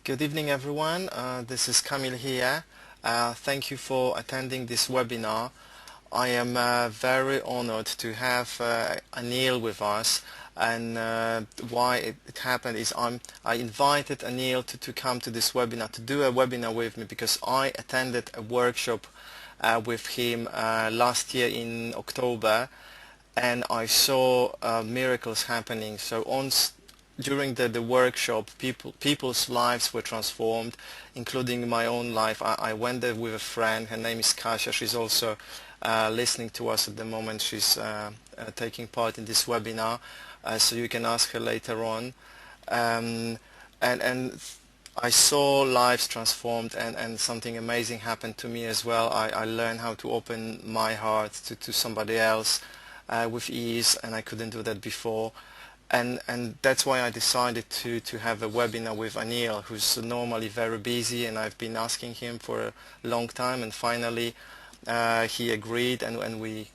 Good evening, everyone. This is Kamil here. Thank you for attending this webinar. I am very honored to have Anil with us, and why it happened is I invited Anil to come to this webinar, to do a webinar with me, because I attended a workshop with him last year in October, and I saw miracles happening. So during the workshop, people's lives were transformed, including my own life. I went there with a friend. Her name is Kasia. She's also listening to us at the moment. She's taking part in this webinar, so you can ask her later on. And I saw lives transformed, and something amazing happened to me as well. I learned how to open my heart to somebody else with ease, and I couldn't do that before. And that's why I decided to have a webinar with Anil, who's normally very busy, and I've been asking him for a long time, and finally he agreed, and we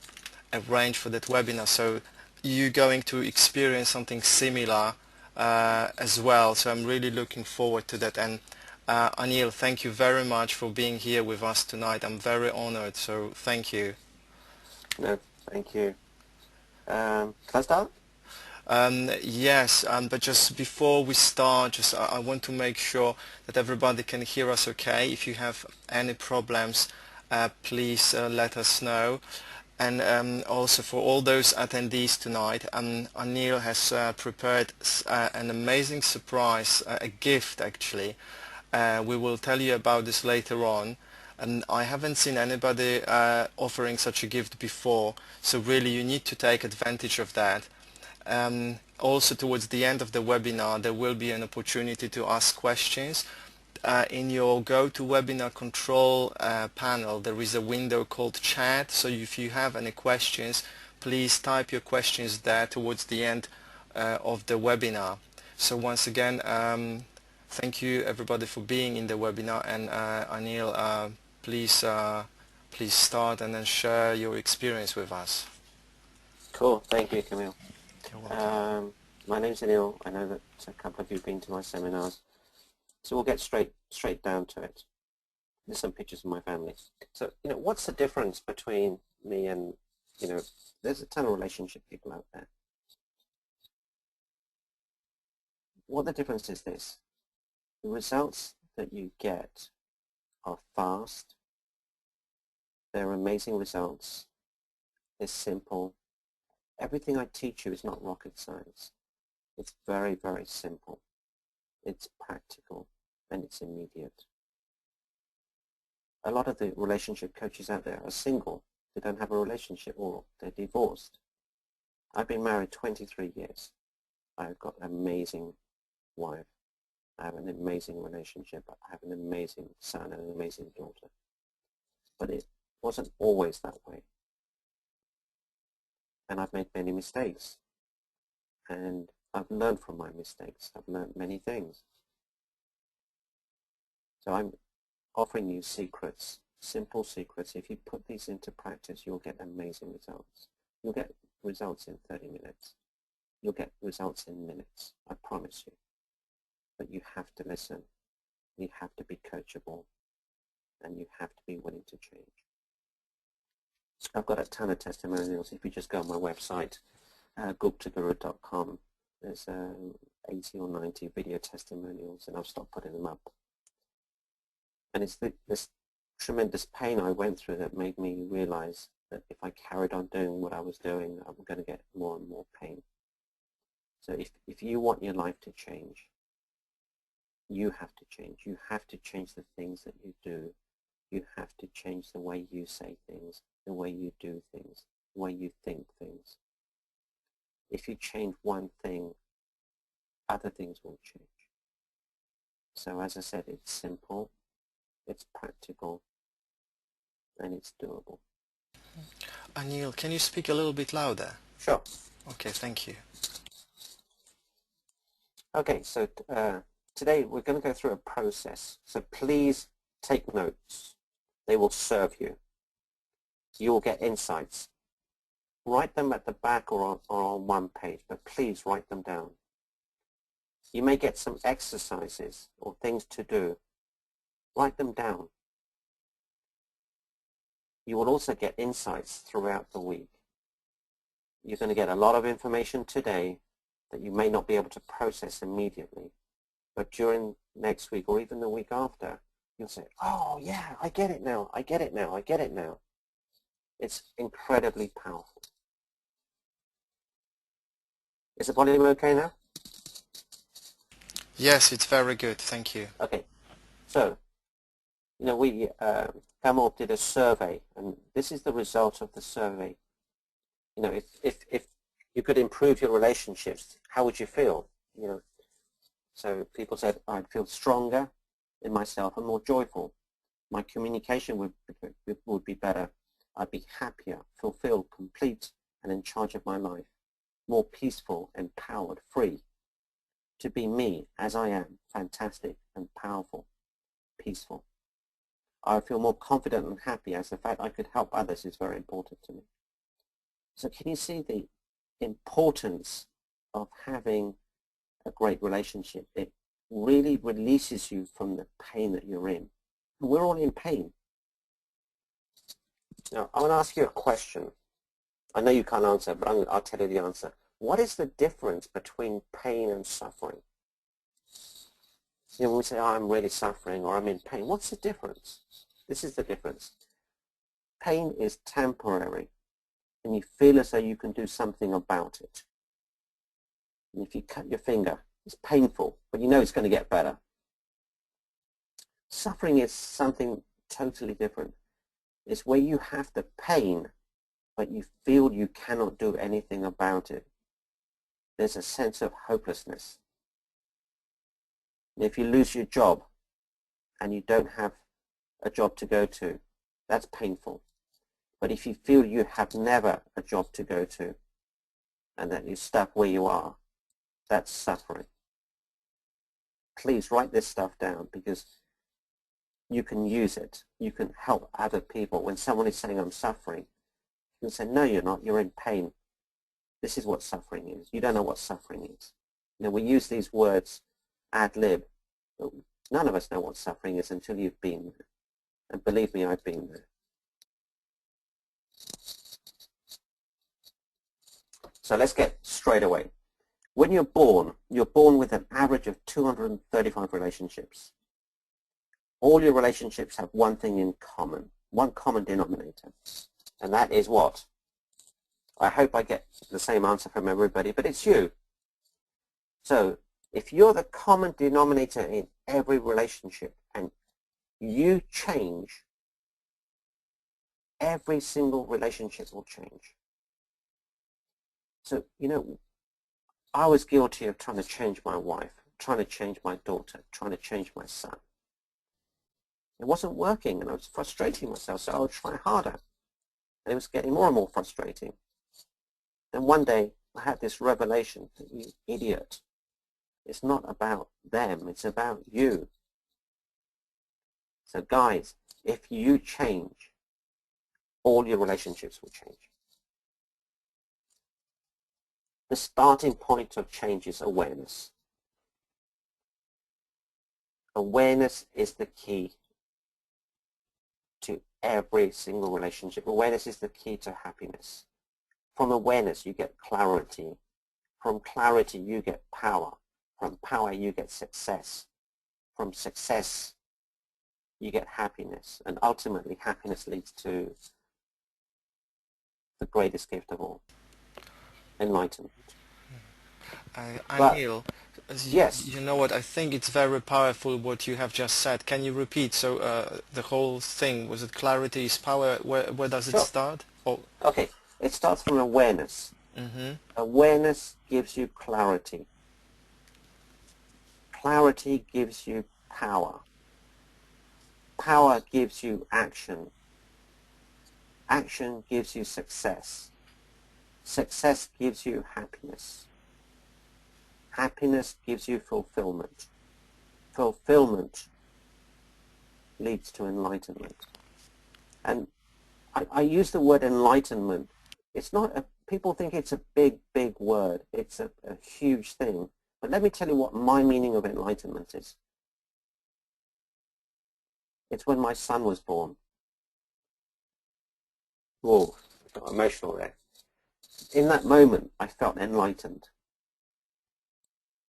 arranged for that webinar. So you're going to experience something similar as well. So I'm really looking forward to that. And Anil, thank you very much for being here with us tonight. I'm very honored, so thank you. No, thank you. Can I start? Yes, but just before we start, just I want to make sure that everybody can hear us okay. If you have any problems, please let us know. And also for all those attendees tonight, Anil has prepared an amazing surprise, a gift actually. We will tell you about this later on. And I haven't seen anybody offering such a gift before, so really you need to take advantage of that. Also towards the end of the webinar there will be an opportunity to ask questions. In your GoToWebinar control panel there is a window called chat, so if you have any questions, please type your questions there towards the end of the webinar. So once again, thank you everybody for being in the webinar, and Anil, please start and then share your experience with us. Cool, thank you, Camille. You're welcome. My name's Anil. I know that a couple of you have been to my seminars, so we'll get straight down to it. There's some pictures of my family. So, what's the difference between me and, there's a ton of relationship people out there. What the difference is this: the results that you get are fast, they're amazing results, they're simple. Everything I teach you is not rocket science. It's very, very simple. It's practical, and it's immediate. A lot of the relationship coaches out there are single. They don't have a relationship, or they're divorced. I've been married 23 years. I've got an amazing wife. I have an amazing relationship. I have an amazing son and an amazing daughter. But it wasn't always that way. And I've made many mistakes, and I've learned from my mistakes. I've learned many things. So I'm offering you secrets, simple secrets. If you put these into practice, you'll get amazing results. You'll get results in 30 minutes. You'll get results in minutes, I promise you. But you have to listen. You have to be coachable, and you have to be willing to change. I've got a ton of testimonials. If you just go on my website, guptaguru.com, there's 80 or 90 video testimonials, and I've stopped putting them up. And it's this tremendous pain I went through that made me realize that if I carried on doing what I was doing, I'm going to get more and more pain. So if you want your life to change, you have to change. You have to change the things that you do. You have to change the way you say things, the way you do things, the way you think things. If you change one thing, other things will change. So as I said, it's simple, it's practical, and it's doable. Anil, can you speak a little bit louder? Sure. Okay, thank you. Okay, so today we're going to go through a process. So please take notes. They will serve you. You will get insights. Write them at the back or on one page, but please write them down. You may get some exercises or things to do. Write them down. You will also get insights throughout the week. You're going to get a lot of information today that you may not be able to process immediately. But during next week or even the week after, you'll say, oh yeah, I get it now, I get it now, I get it now. It's incredibly powerful. Is the volume okay now? Yes, it's very good. Thank you. Okay. So, you know, we, Kamil did a survey, and this is the result of the survey. You know, if you could improve your relationships, how would you feel? You know, so people said, I'd feel stronger in myself and more joyful. My communication would be better. I'd be happier, fulfilled, complete, and in charge of my life. More peaceful, empowered, free. To be me as I am, fantastic and powerful, peaceful. I feel more confident and happy as the fact I could help others is very important to me. So can you see the importance of having a great relationship? It really releases you from the pain that you're in. And we're all in pain. Now, I want to ask you a question. I know you can't answer, but I'll tell you the answer. What is the difference between pain and suffering? You know, when we say, oh, I'm really suffering or I'm in pain, what's the difference? This is the difference. Pain is temporary, and you feel as though you can do something about it. And if you cut your finger, it's painful, but you know it's going to get better. Suffering is something totally different. It's where you have the pain, but you feel you cannot do anything about it. There's a sense of hopelessness. And if you lose your job and you don't have a job to go to, that's painful. But if you feel you have never a job to go to and that you're stuck where you are, that's suffering. Please write this stuff down because you can use it. You can help other people. When someone is saying, I'm suffering, you can say, no, you're not. You're in pain. This is what suffering is. You don't know what suffering is. You know, we use these words ad lib, but none of us know what suffering is until you've been there. And believe me, I've been there. So let's get straight away. When you're born with an average of 235 relationships. All your relationships have one thing in common, one common denominator. And that is what? I hope I get the same answer from everybody, but it's you. So if you're the common denominator in every relationship and you change, every single relationship will change. So, you know, I was guilty of trying to change my wife, trying to change my daughter, trying to change my son. It wasn't working and I was frustrating myself, so I would try harder. And it was getting more and more frustrating. And one day I had this revelation, you idiot. It's not about them, it's about you. So guys, if you change, all your relationships will change. The starting point of change is awareness. Awareness is the key to every single relationship. Awareness is the key to happiness. From awareness, you get clarity. From clarity, you get power. From power, you get success. From success, you get happiness. And ultimately, happiness leads to the greatest gift of all, enlightenment. But, Anil, yes, you know what? I think it's very powerful what you have just said. Can you repeat? So the whole thing, was it clarity is power? Where does it sure. start? Oh. Okay, it starts from awareness. Mm-hmm. Awareness gives you clarity. Clarity gives you power. Power gives you action. Action gives you success. Success gives you happiness. Happiness gives you fulfillment. Fulfillment leads to enlightenment. And I use the word enlightenment. It's not people think it's a big, big word. It's a huge thing. But let me tell you what my meaning of enlightenment is. It's when my son was born. Whoa, I got emotional there. In that moment, I felt enlightened.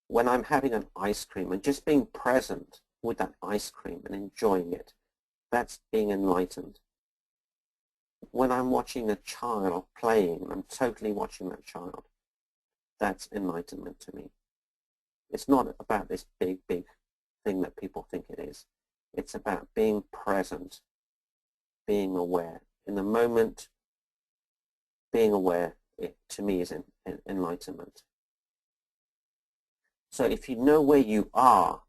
When I'm having an ice cream and just being present with that ice cream and enjoying it, that's being enlightened. When I'm watching a child playing, I'm totally watching that child, that's enlightenment to me. It's not about this big thing that people think it is. It's about being present, being aware. In the moment, being aware, it, to me, is enlightenment. So if you know where you are,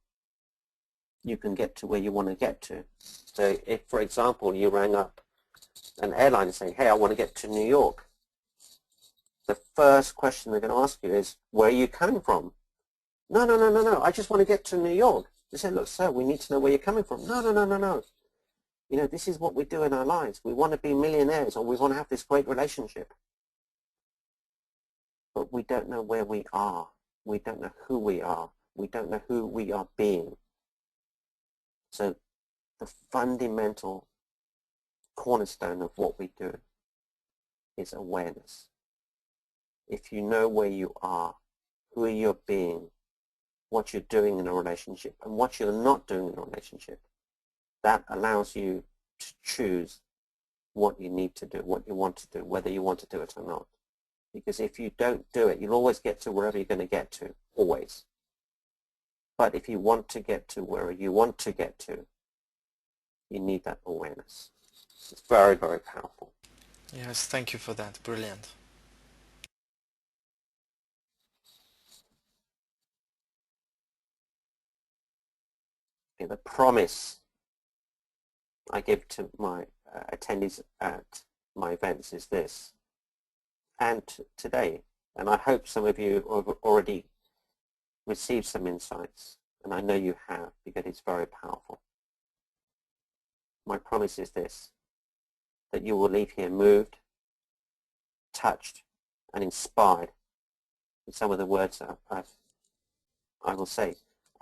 you can get to where you want to get to. So if, for example, you rang up an airline saying, hey, I want to get to New York, the first question they're going to ask you is, where are you coming from? No, I just want to get to New York. They say, look, sir, we need to know where you're coming from. No. You know, this is what we do in our lives. We want to be millionaires, or we want to have this great relationship. But we don't know where we are. We don't know who we are. We don't know who we are being. So the fundamental cornerstone of what we do is awareness. If you know where you are, who you're being, what you're doing in a relationship, and what you're not doing in a relationship, that allows you to choose what you need to do, what you want to do, whether you want to do it or not. Because if you don't do it, you'll always get to wherever you're going to get to, always. But if you want to get to where you want to get to, you need that awareness. It's very, very powerful. Yes, thank you for that. Brilliant. Okay, the promise I give to my attendees at my events is this. And today, and I hope some of you have already received some insights, and I know you have, because it's very powerful. My promise is this, that you will leave here moved, touched, and inspired with some of the words that I will say.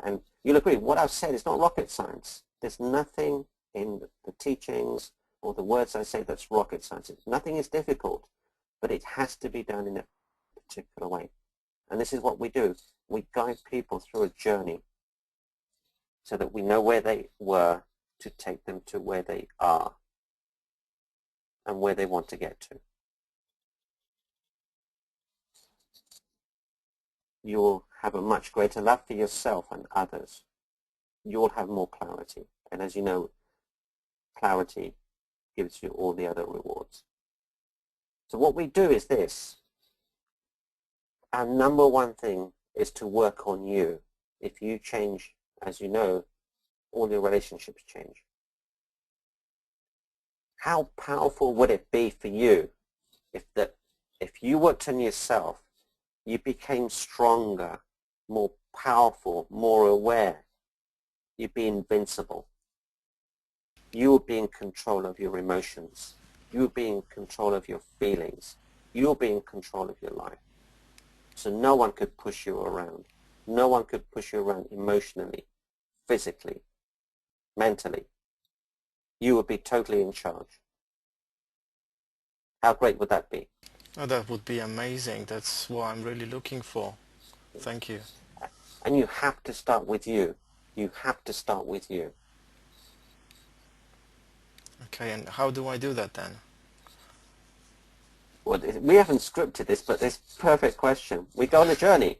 And you'll agree, what I've said is not rocket science. There's nothing in the teachings or the words I say that's rocket science. Nothing is difficult, but it has to be done in a particular way. And this is what we do. We guide people through a journey so that we know where they were to take them to where they are and where they want to get to. You'll have a much greater love for yourself and others. You'll have more clarity. And as you know, clarity gives you all the other rewards. So what we do is this. Our number one thing is to work on you. If you change, as you know, all your relationships change. How powerful would it be for you if you worked on yourself, you became stronger, more powerful, more aware? You'd be invincible. You would be in control of your emotions. You would be in control of your feelings. You would be in control of your life. So no one could push you around. No one could push you around emotionally, physically, mentally. You would be totally in charge. How great would that be? Oh, that would be amazing. That's what I'm really looking for. Thank you. And you have to start with you. You have to start with you. Okay, and how do I do that then? Well, we haven't scripted this, but this perfect question. We go on a journey.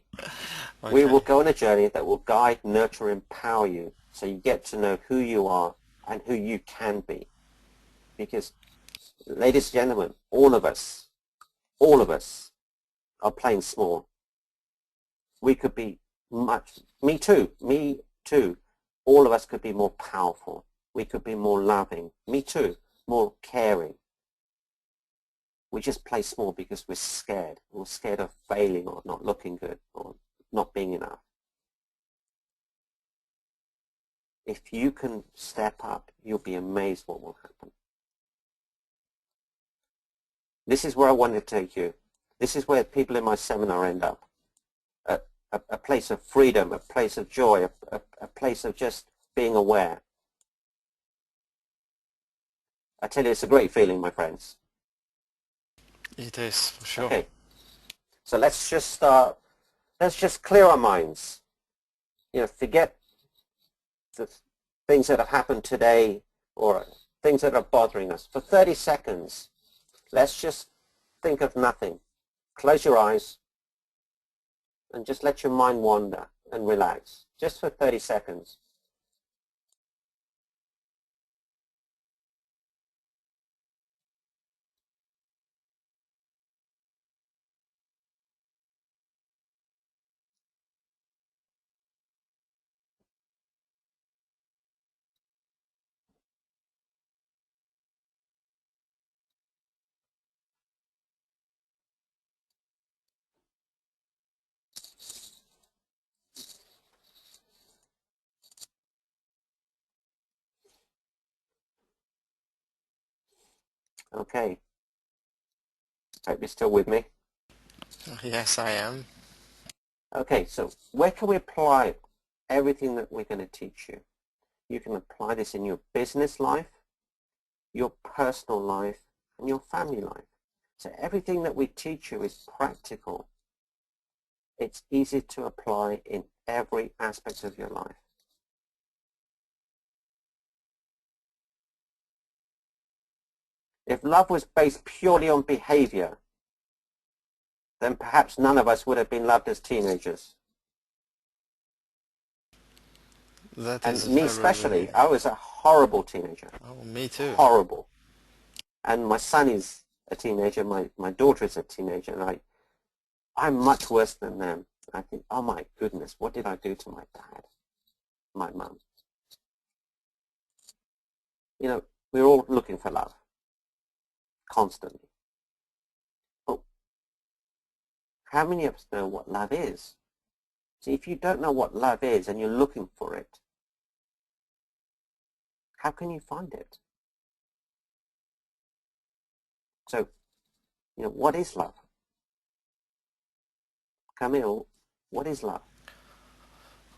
Okay. We will go on a journey that will guide, nurture, empower you, so you get to know who you are and who you can be. Because, ladies and gentlemen, all of us are playing small. We could be much, me too, all of us could be more powerful. We could be more loving, me too, more caring. We just play small because we're scared. We're scared of failing or not looking good or not being enough. If you can step up, you'll be amazed what will happen. This is where I want to take you. This is where people in my seminar end up. a place of freedom, a place of joy, a place of just being aware. I tell you, it's a great feeling, my friends. It is, for sure. Okay, so let's just clear our minds. Forget the things that have happened today or things that are bothering us. For 30 seconds, let's just think of nothing. Close your eyes and just let your mind wander and relax, just for 30 seconds. Okay, hope you're still with me. Yes, I am. Okay, so where can we apply everything that we're going to teach you? You can apply this in your business life, your personal life, and your family life. So everything that we teach you is practical. It's easy to apply in every aspect of your life. If love was based purely on behavior, then perhaps none of us would have been loved as teenagers. That And is me especially, I was a horrible teenager. Oh, me too. Horrible. And my son is a teenager, my daughter is a teenager, and I'm much worse than them. I think, oh my goodness, what did I do to my dad, my mum? We're all looking for love, constantly. But how many of us know what love is? See, if you don't know what love is and you're looking for it, how can you find it? So, what is love? Kamil, what is love?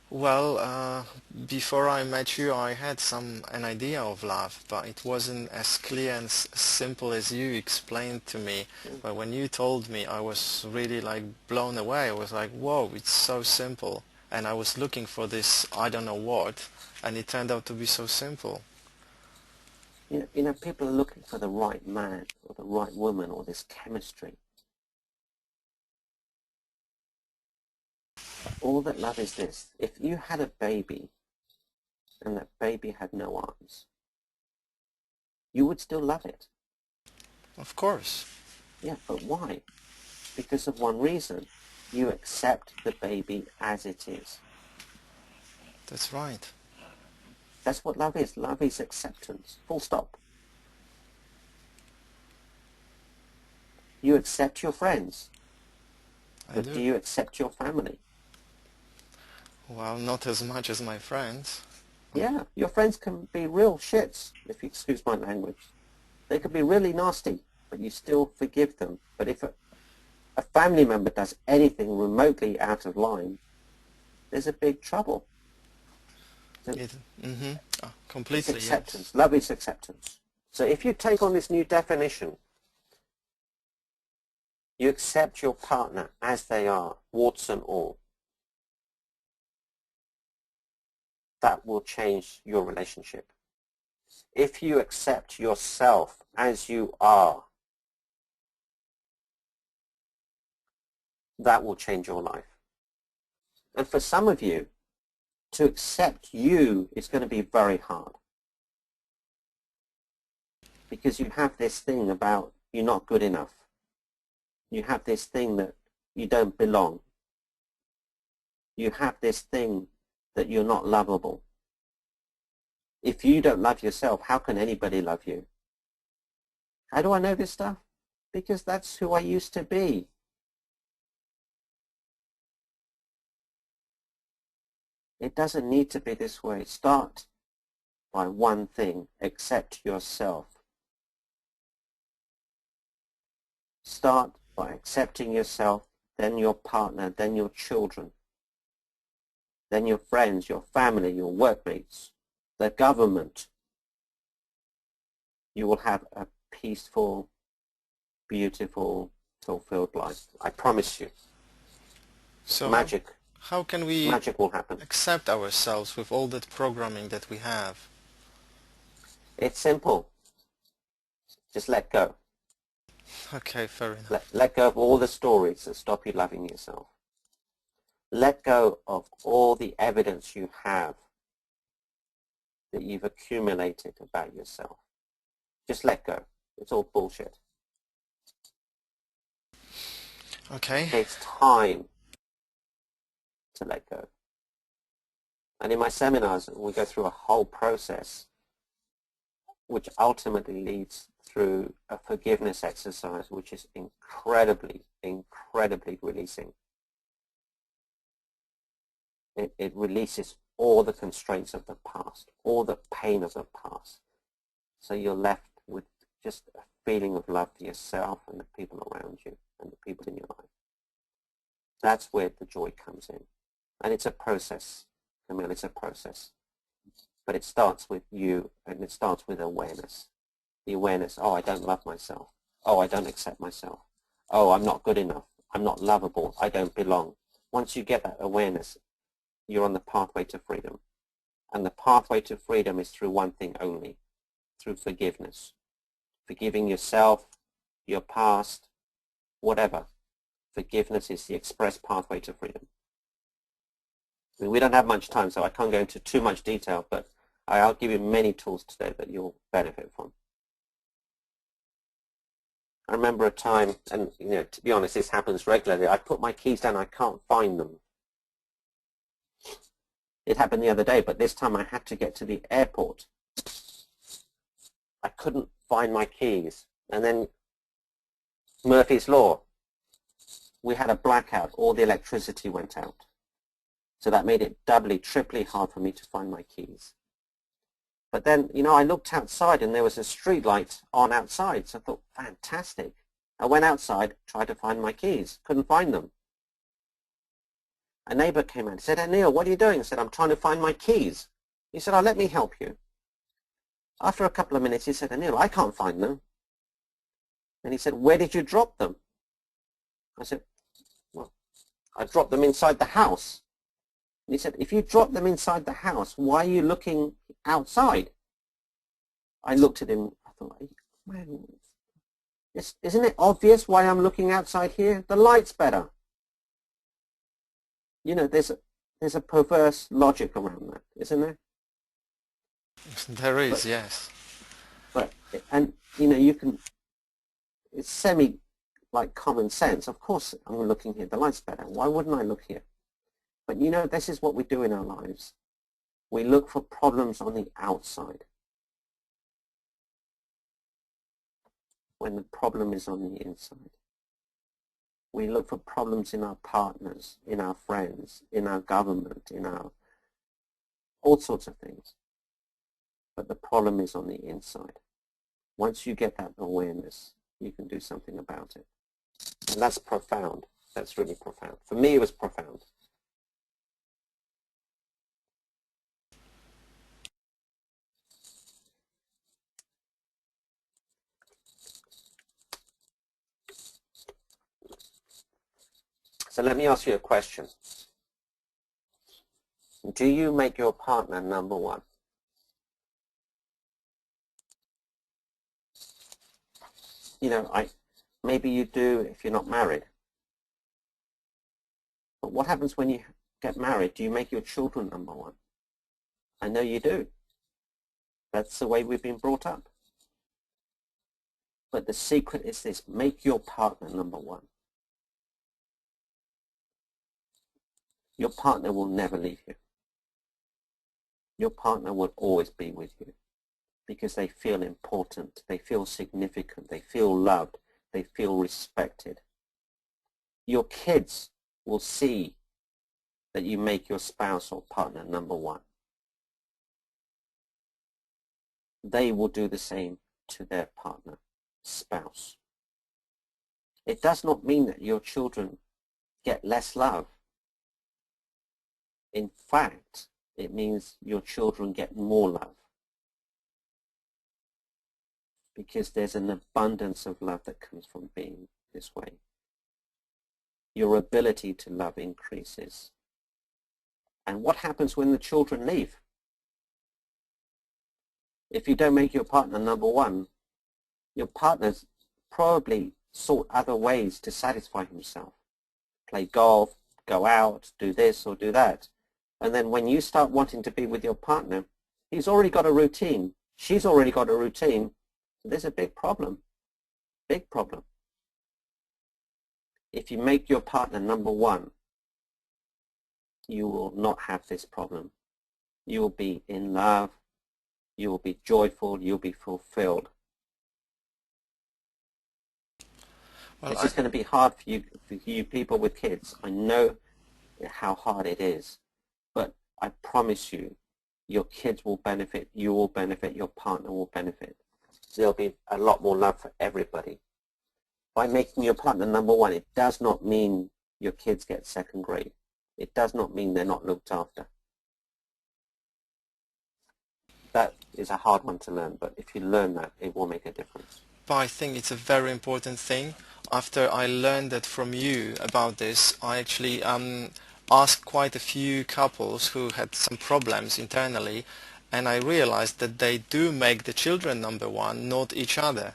Well, before I met you, I had an idea of love, but it wasn't as clear and simple as you explained to me. But when you told me, I was really like blown away. I was like, whoa, it's so simple. And I was looking for this, I don't know what, and it turned out to be so simple. People are looking for the right man or the right woman or this chemistry. All that love is this. If you had a baby and that baby had no arms, you would still love it. Of course. Yeah, but why? Because of one reason. You accept the baby as it is. That's right. That's what love is. Love is acceptance. Full stop. You accept your friends. I But do do. you accept your family? Well, not as much as my friends. Yeah, your friends can be real shits, if you excuse my language. They could be really nasty, but you still forgive them. But if a family member does anything remotely out of line, there's a big trouble. So it's Completely, yes. acceptance. Love is acceptance. So if you take on this new definition, you accept your partner as they are, warts and all. That will change your relationship. If you accept yourself as you are, that will change your life. And for some of you, to accept you is going to be very hard. Because you have this thing about you're not good enough. You have this thing that you don't belong. You have this thing that you're not lovable. If you don't love yourself, how can anybody love you? How do I know this stuff? Because that's who I used to be. It doesn't need to be this way. Start by one thing. Accept yourself. Start by accepting yourself, then your partner, then your children. then your friends, your family, your workmates, the government. You will have a peaceful, beautiful, fulfilled life. I promise you. So how can we Magic will happen. accept ourselves with all that programming that we have? It's simple. Just let go. Okay, fair enough. Let go of all the stories that stop you loving yourself. Let go of all the evidence you have that you've accumulated about yourself. Just let go. It's all bullshit. Okay. It takes time to let go. And in my seminars, we go through a whole process which ultimately leads through a forgiveness exercise, which is incredibly, incredibly releasing. It releases all the constraints of the past, all the pain of the past. So you're left with just a feeling of love for yourself and the people around you and the people in your life. That's where the joy comes in. And it's a process, Kamil, it's a process. But it starts with you, and it starts with awareness. The awareness, oh, I don't love myself. Oh, I don't accept myself. Oh, I'm not good enough. I'm not lovable. I don't belong. Once you get that awareness, you're on the pathway to freedom. And the pathway to freedom is through one thing only, through forgiveness. Forgiving yourself, your past, whatever. Forgiveness is the express pathway to freedom. I mean, we don't have much time, so I can't go into too much detail, but I'll give you many tools today that you'll benefit from. I remember a time, and to be honest, this happens regularly. I put my keys down, I can't find them. It happened the other day, but this time I had to get to the airport. I couldn't find my keys. And then Murphy's Law, we had a blackout. All the electricity went out. So that made it doubly, triply hard for me to find my keys. But then, I looked outside and there was a street light on outside. So I thought, fantastic. I went outside, tried to find my keys, couldn't find them. A neighbor came in and said, Anil, what are you doing? I said, I'm trying to find my keys. He said, oh, let me help you. After a couple of minutes, he said, Anil, I can't find them. And he said, where did you drop them? I said, well, I dropped them inside the house. And he said, if you drop them inside the house, why are you looking outside? I looked at him. I thought, man, isn't it obvious why I'm looking outside here? The light's better. There's a perverse logic around that, isn't there? There is, yes. And you can, it's like common sense. Of course, I'm looking here. The light's better. Why wouldn't I look here? But this is what we do in our lives. We look for problems on the outside when the problem is on the inside. We look for problems in our partners, in our friends, in our government, in our all sorts of things. But the problem is on the inside. Once you get that awareness, you can do something about it. And that's profound. That's really profound. For me, it was profound. So let me ask you a question. Do you make your partner number one? Maybe you do if you're not married. But what happens when you get married? Do you make your children number one? I know you do. That's the way we've been brought up. But the secret is this: make your partner number one. Your partner will never leave you. Your partner will always be with you because they feel important, they feel significant, they feel loved, they feel respected. Your kids will see that you make your spouse or partner number one. They will do the same to their partner, spouse. It does not mean that your children get less love. In fact, it means your children get more love, because there's an abundance of love that comes from being this way. Your ability to love increases. And what happens when the children leave? If you don't make your partner number one, your partner's probably sought other ways to satisfy himself. Play golf, go out, do this or do that. And then when you start wanting to be with your partner, he's already got a routine. She's already got a routine. There's a big problem. Big problem. If you make your partner number one, you will not have this problem. You will be in love. You will be joyful. You'll be fulfilled. Well, It's just going to be hard for you people with kids. I know how hard it is, but I promise you, your kids will benefit, you will benefit, your partner will benefit. There'll be a lot more love for everybody. By making your partner number one, it does not mean your kids get second grade. It does not mean they're not looked after. That is a hard one to learn, but if you learn that, it will make a difference. but I think it's a very important thing. After I learned that from you about this, I actually asked quite a few couples who had some problems internally, and I realized that they do make the children number one, not each other.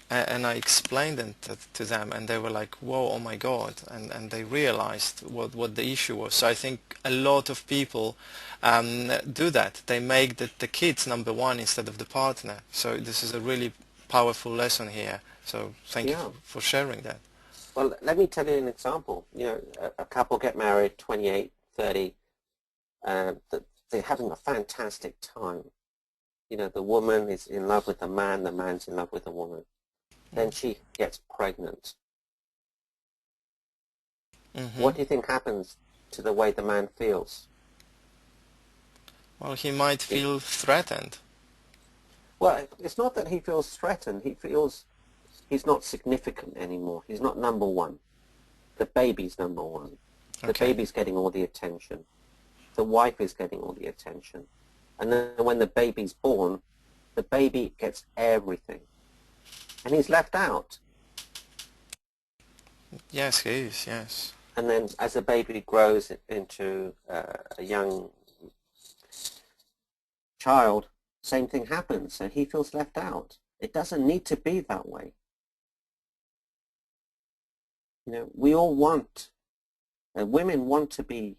And I explained it to them, and they were like, whoa, oh my God, and they realized what the issue was. So I think a lot of people do that. They make the kids number one instead of the partner. So this is a really powerful lesson here. So thank you for sharing that. Well, let me tell you an example. You know, a couple get married, 28, 30, they're having a fantastic time. You know, the woman is in love with the man's in love with the woman. Then she gets pregnant. What do you think happens to the way the man feels? Well, he might feel threatened. Well, it's not that he feels threatened. He feels he's not significant anymore. He's not number one. The baby's number one. The baby's getting all the attention. The wife is getting all the attention. And then when the baby's born, the baby gets everything. And he's left out. Yes, he is, yes. And then as the baby grows into a young child, same thing happens. So he feels left out. It doesn't need to be that way. You know, we all want, women want to be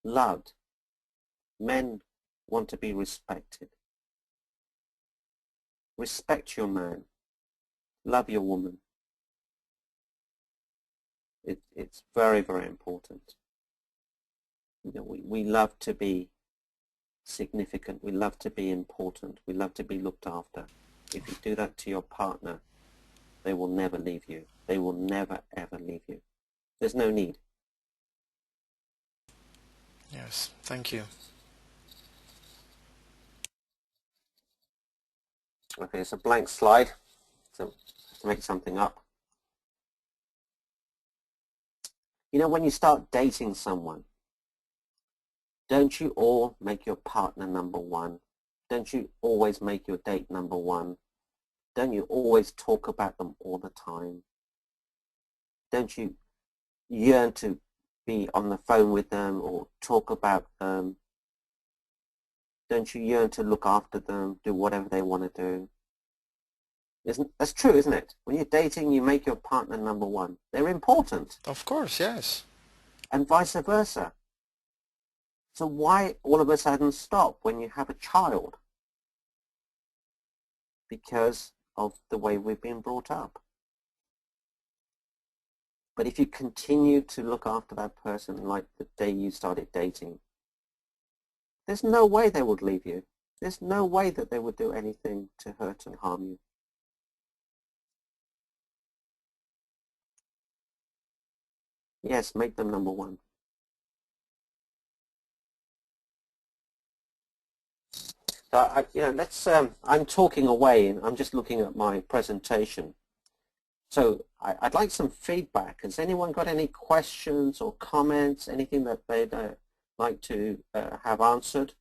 loved. Men want to be respected. Respect your man. Love your woman. It's very, very important. You know, we love to be significant. We love to be important. We love to be looked after. If you do that to your partner, they will never leave you. They will never, ever leave you. There's no need. Yes, thank you. Okay, it's a blank slide. So to make something up. You know, when you start dating someone, don't you all make your partner number one? Don't you always make your date number one? Don't you always talk about them all the time? Don't you yearn to be on the phone with them or talk about them? Don't you yearn to look after them, do whatever they want to do? That's true, isn't it? When you're dating, you make your partner number one. They're important. Of course, yes. And vice versa. So why all of a sudden stop when you have a child? Because of the way we've been brought up. But if you continue to look after that person like the day you started dating, there's no way they would leave you. There's no way that they would do anything to hurt and harm you. Yes, make them number one. So, let's. I'm talking away, and I'm just looking at my presentation. So, I'd like some feedback. Has anyone got any questions or comments? Anything that they'd like to have answered?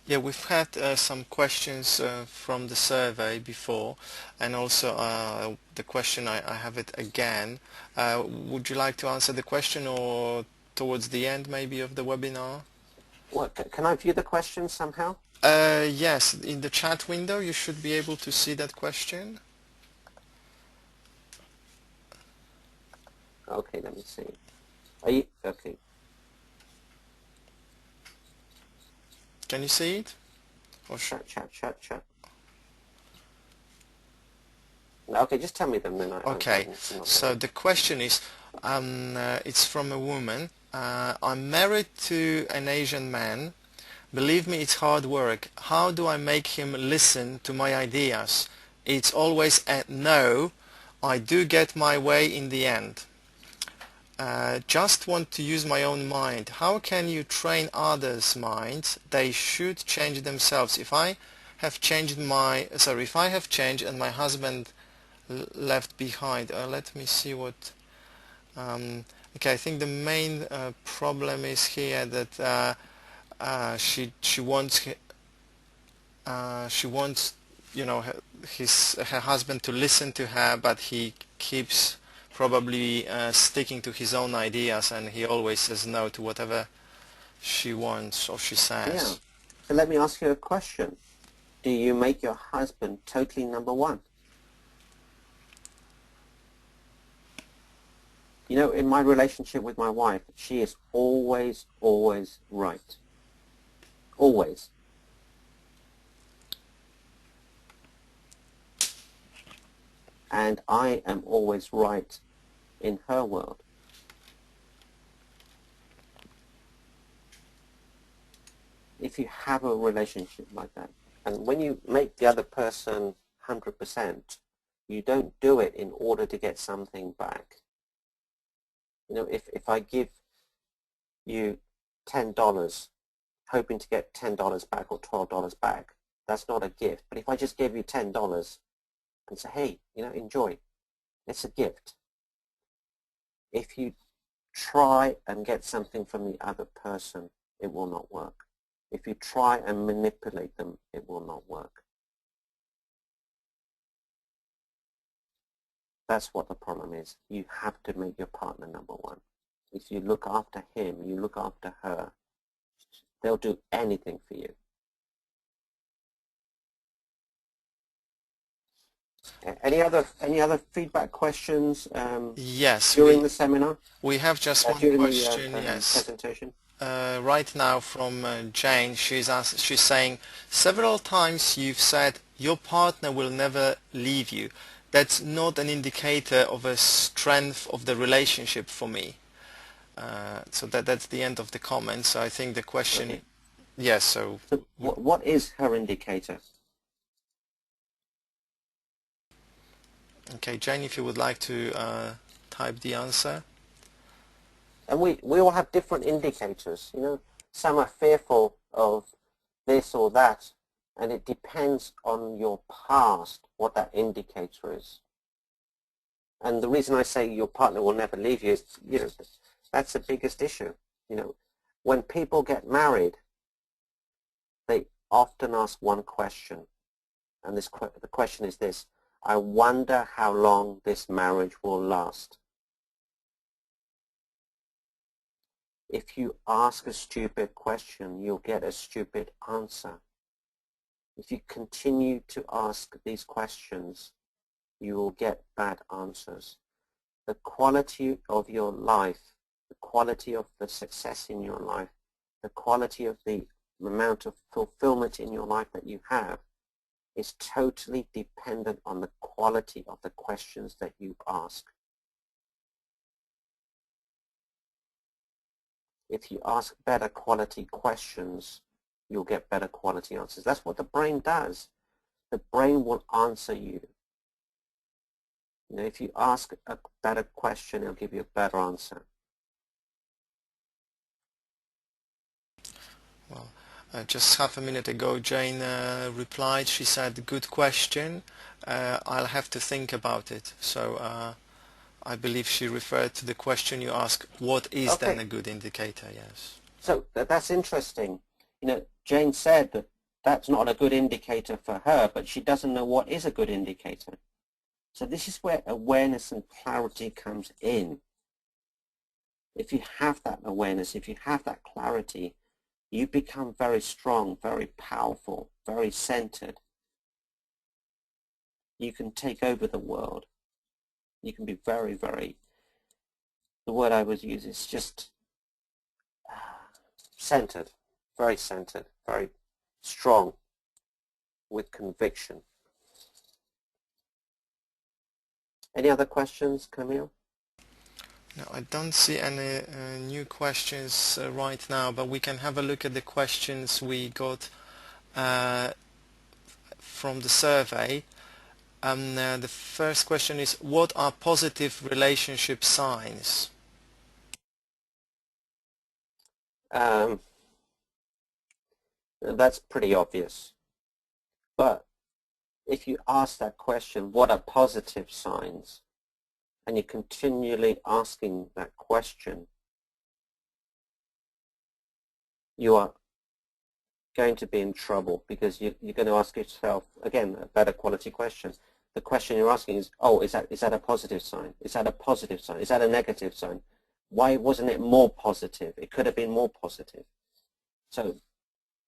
Yeah, we've had some questions from the survey before, and also the question, I have it again. Would you like to answer the question, or towards the end maybe of the webinar? What, can I view the question somehow? Yes, in the chat window you should be able to see that question. Okay, let me see. Are you okay? Can you see it? Or Chat. Okay, just tell me them, then okay, I'm not so ready. the question is, it's from a woman. I'm married to an Asian man. Believe me, it's hard work. How do I make him listen to my ideas? It's always a no. I do get my way in the end. Just want to use my own mind. How can you train others' minds? They should change themselves. If I have changed and my husband left behind. Let me see what. Okay, I think the main problem is here that she wants, you know, her husband to listen to her, but he keeps probably sticking to his own ideas, and he always says no to whatever she wants or she Yeah. says. So let me ask you a question. Do you make your husband totally number one? You know, in my relationship with my wife, she is always right. Always. And I am always right in her world. If you have a relationship like that, and when you make the other person 100%, you don't do it in order to get something back. You know, if I give you $10, hoping to get $10 back or $12 back, that's not a gift. But if I just gave you $10 and say, hey, you know, enjoy, it's a gift. If you try and get something from the other person, it will not work. If you try and manipulate them, it will not work. That's what the problem is. You have to make your partner number one. If you look after him, you look after her, they'll do anything for you. Any other feedback questions Yes, during the seminar? we have just one During the question. Yes. presentation? Right now from Jane. She's saying, several times you've said your partner will never leave you. That's not an indicator of a strength of the relationship for me. So that's the end of the comment. So I think the question, Okay. yes, so So what is her indicator? okay, Jane, if you would like to type the answer. And we all have different indicators. You know, some are fearful of this or that, and it depends on your past what that indicator is. And the reason I say your partner will never leave you is, you know, that's the biggest issue. You know, when people get married, they often ask one question, and the question is this: I wonder how long this marriage will last. If you ask a stupid question, you'll get a stupid answer. If you continue to ask these questions, you will get bad answers. The quality of your life, the quality of the success in your life, the quality of the amount of fulfillment in your life that you have is totally dependent on the quality of the questions that you ask. If you ask better quality questions, you'll get better quality answers. That's what the brain does. The brain will answer you. You know, if you ask a better question, it'll give you a better answer. Well, just half a minute ago, Jane replied. She said, good question. I'll have to think about it. So I believe she referred to the question you asked, what is Okay, then a good indicator? Yes. so that's interesting. You know, Jane said that that's not a good indicator for her, but she doesn't know what is a good indicator. So this is where awareness and clarity comes in. If you have that awareness, if you have that clarity, you become very strong, very powerful, very centered. You can take over the world. You can be very, very, the word I would use is just centered, very strong, with conviction. Any other questions, Camille? No, I don't see any new questions right now, but we can have a look at the questions we got uh, from the survey. The first question is, what are positive relationship signs? That's pretty obvious. But if you ask that question, what are positive signs? And you're continually asking that question, you are going to be in trouble, because you're going to ask yourself, again, a better quality question. The question you're asking is, oh, is that a positive sign? Is that a positive sign? Is that a negative sign? Why wasn't it more positive? It could have been more positive. So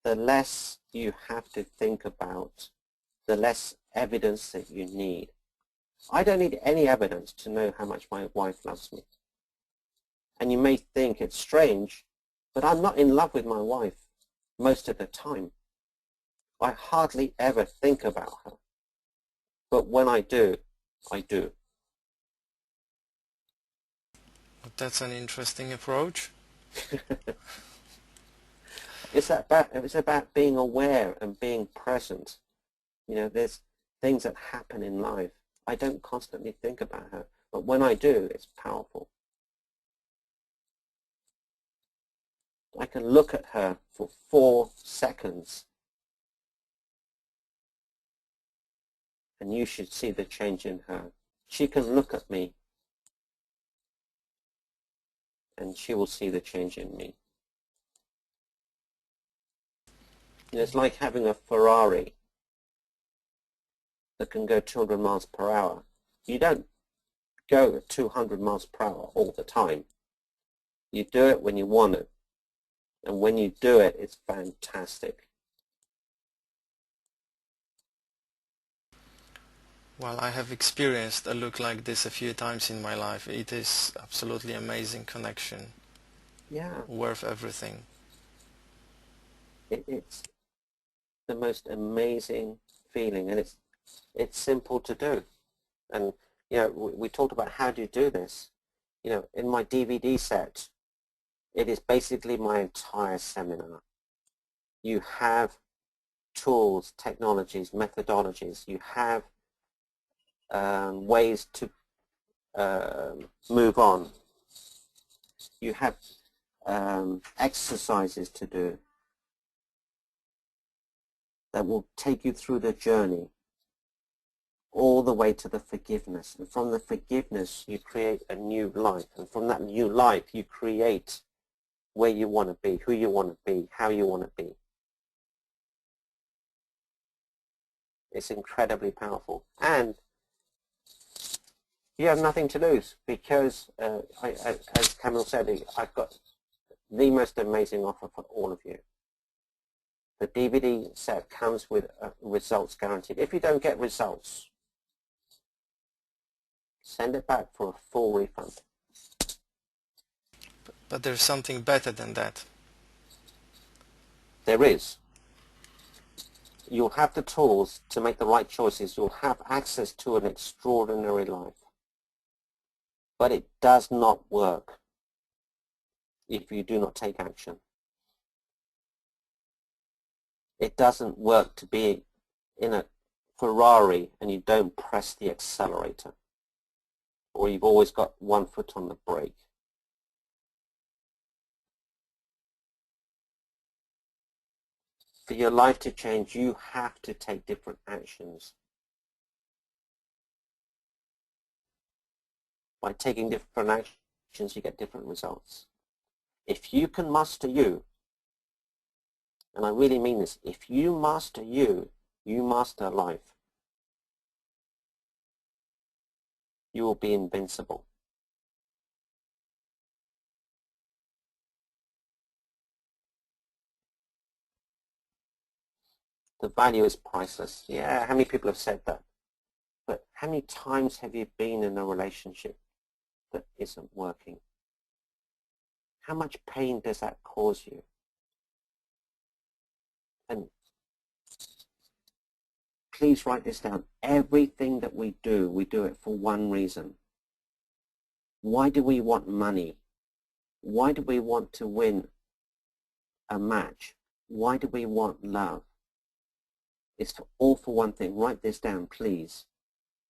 the less you have to think about, the less evidence that you need. I don't need any evidence to know how much my wife loves me. And you may think it's strange, but I'm not in love with my wife most of the time. I hardly ever think about her. But when I do, I do. That's an interesting approach. It's about being aware and being present. You know, there's things that happen in life. I don't constantly think about her, but when I do, it's powerful. I can look at her for 4 seconds, and you should see the change in her. She can look at me, and she will see the change in me. You know, it's like having a Ferrari that can go 200 miles per hour. You don't go at 200 miles per hour all the time. You do it when you want it. And when you do it, it's fantastic. Well, I have experienced a look like this a few times in my life. It is absolutely amazing connection. Yeah, Worth everything. it's the most amazing feeling, and it's simple to do. And you know, we talked about how do you do this. You know, in my DVD set, it is basically my entire seminar. You have tools, technologies, methodologies. You have ways to move on. You have exercises to do that will take you through the journey all the way to the forgiveness. And from the forgiveness, you create a new life. And from that new life, you create where you want to be, who you want to be, how you want to be. It's incredibly powerful. And you have nothing to lose, because, as Kamil said, I've got the most amazing offer for all of you. The DVD set comes with results guaranteed. If you don't get results, send it back for a full refund. But there's something better than that. There is. You'll have the tools to make the right choices. You'll have access to an extraordinary life. But it does not work if you do not take action. It doesn't work to be in a Ferrari and you don't press the accelerator, or you've always got one foot on the brake. For your life to change, you have to take different actions. By taking different actions, you get different results. If you can master you, and I really mean this, if you master you, you master life. You will be invincible. The value is priceless. Yeah, how many people have said that? But how many times have you been in a relationship that isn't working? How much pain does that cause you? And please write this down. Everything that we do it for one reason. Why do we want money? Why do we want to win a match? Why do we want love? It's all for one thing. Write this down, please.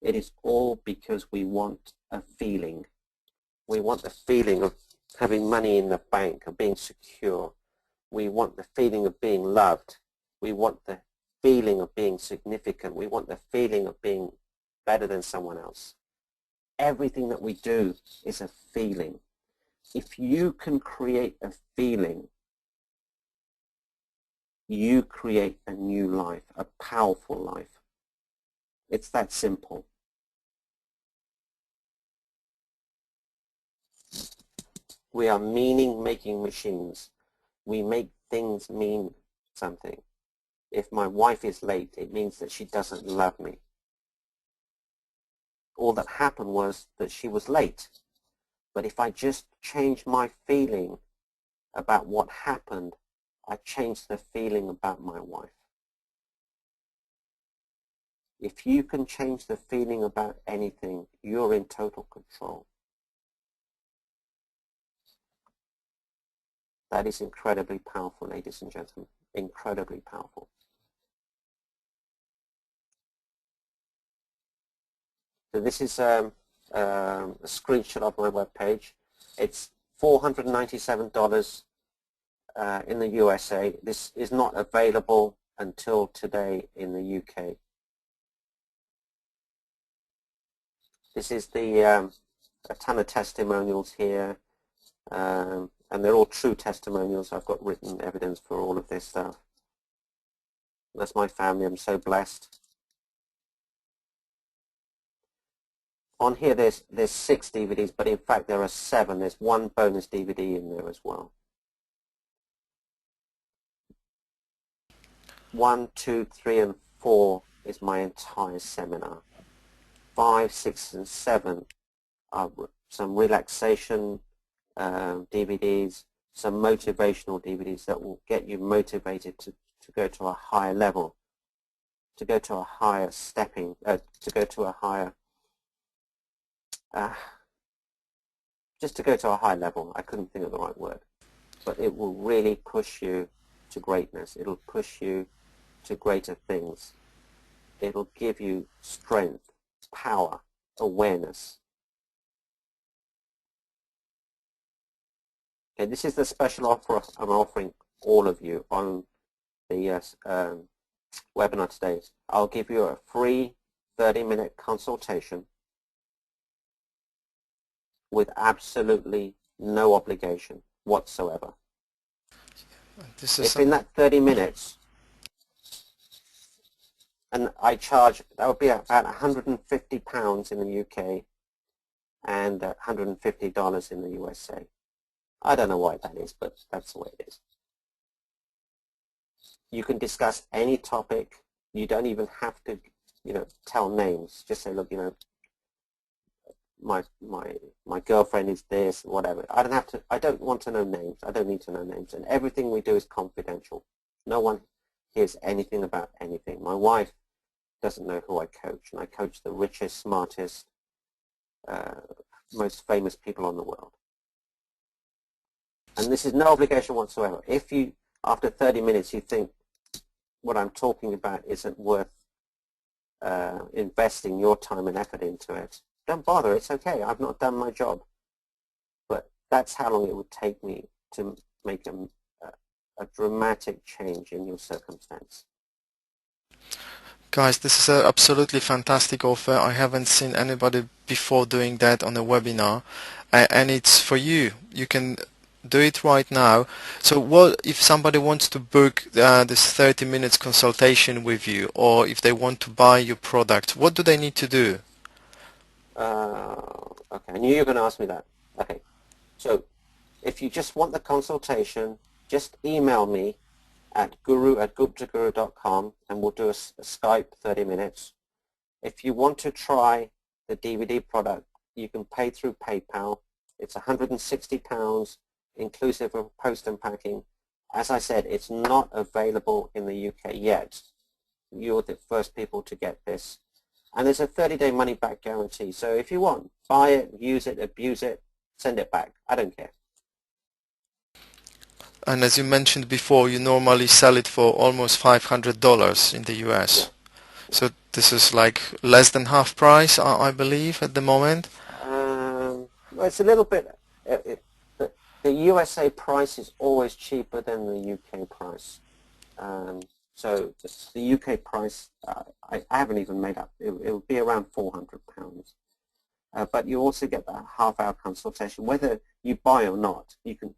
It is all because we want a feeling. We want the feeling of having money in the bank, of being secure. We want the feeling of being loved. We want the feeling of being significant. We want the feeling of being better than someone else. Everything that we do is a feeling. If you can create a feeling, you create a new life, a powerful life. It's that simple. We are meaning-making machines. We make things mean something. If my wife is late, it means that she doesn't love me. All that happened was that she was late. But if I just change my feeling about what happened, I changed the feeling about my wife. If you can change the feeling about anything, you're in total control. That is incredibly powerful, ladies and gentlemen. Incredibly powerful. So this is a screenshot of my webpage. It's $497 in the USA. This is not available until today in the UK. This is the a ton of testimonials here, and they're all true testimonials. I've got written evidence for all of this stuff. That's my family. I'm so blessed. On here there's 6 DVDs, but in fact there are 7. There's 1 bonus DVD in there as well. 1, 2, 3, and 4 is my entire seminar. 5, 6, and 7 are some relaxation DVDs, some motivational DVDs that will get you motivated to go to a higher level, to go to a higher stepping, to go to a higher, just to go to a high level. I couldn't think of the right word, but it will really push you to greatness. It'll push you to greater things. It'll give you strength, power, awareness. Okay, this is the special offer I'm offering all of you on the webinar today. I'll give you a free 30-minute consultation with absolutely no obligation whatsoever. If in that 30 minutes, and I charge, that would be about £150 in the UK and $150 in the USA. I don't know why that is, but that's the way it is. You can discuss any topic. You don't even have to, tell names. Just say, look, my girlfriend is this, whatever. I don't want to know names. I don't need to know names. And everything we do is confidential. No one hears anything about anything. My wife doesn't know who I coach, and I coach the richest, smartest, most famous people on the world. And this is no obligation whatsoever. If you, after 30 minutes, you think what I'm talking about isn't worth investing your time and effort into it, don't bother. It's okay. I've not done my job. But that's how long it would take me to make a dramatic change in your circumstance. Guys, this is an absolutely fantastic offer. I haven't seen anybody before doing that on a webinar, and it's for you. You can do it right now. So what if somebody wants to book this 30 minutes consultation with you, or if they want to buy your product, what do they need to do? Okay, I knew you were going to ask me that. Okay, so if you just want the consultation, just email me at guru@guptaguru.com and we'll do a Skype 30 minutes. If you want to try the DVD product, you can pay through PayPal. It's £160 inclusive of post and packing. As I said, it's not available in the UK yet. You're the first people to get this. And there's a 30-day money-back guarantee. So if you want, buy it, use it, abuse it, send it back. I don't care. And as you mentioned before, you normally sell it for almost $500 in the US. Yeah. So this is like less than half price, I believe, at the moment. Well, it's a little bit. The USA price is always cheaper than the UK price. So the UK price, I haven't even made up. It will be around £400. But you also get that half-hour consultation, whether you buy or not. You can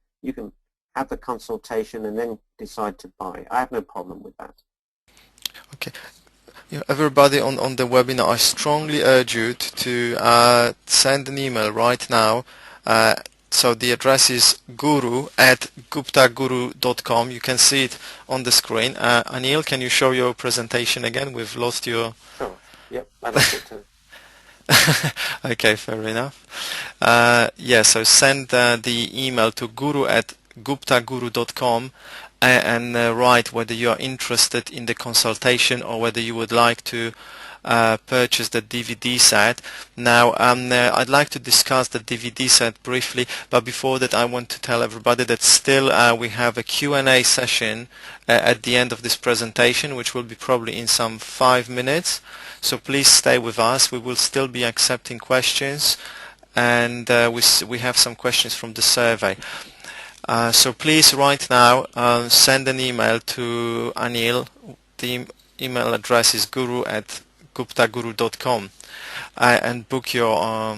have the consultation and then decide to buy. I have no problem with that. Okay. Everybody on the webinar, I strongly urge you to send an email right now. So the address is guru@guptaguru.com. You can see it on the screen. Anil, can you show your presentation again? We've lost your... Sure. Yep, I like it too. Okay, fair enough. Yeah, so send the email to guru@guptaguru.com and write whether you are interested in the consultation or whether you would like to purchase the DVD set. Now, I'd like to discuss the DVD set briefly, but before that I want to tell everybody that still we have a Q&A session at the end of this presentation, which will be probably in some 5 minutes. So please stay with us. We will still be accepting questions, and we have some questions from the survey. So please right now send an email to Anil. The email address is guru@guptaguru.com and book your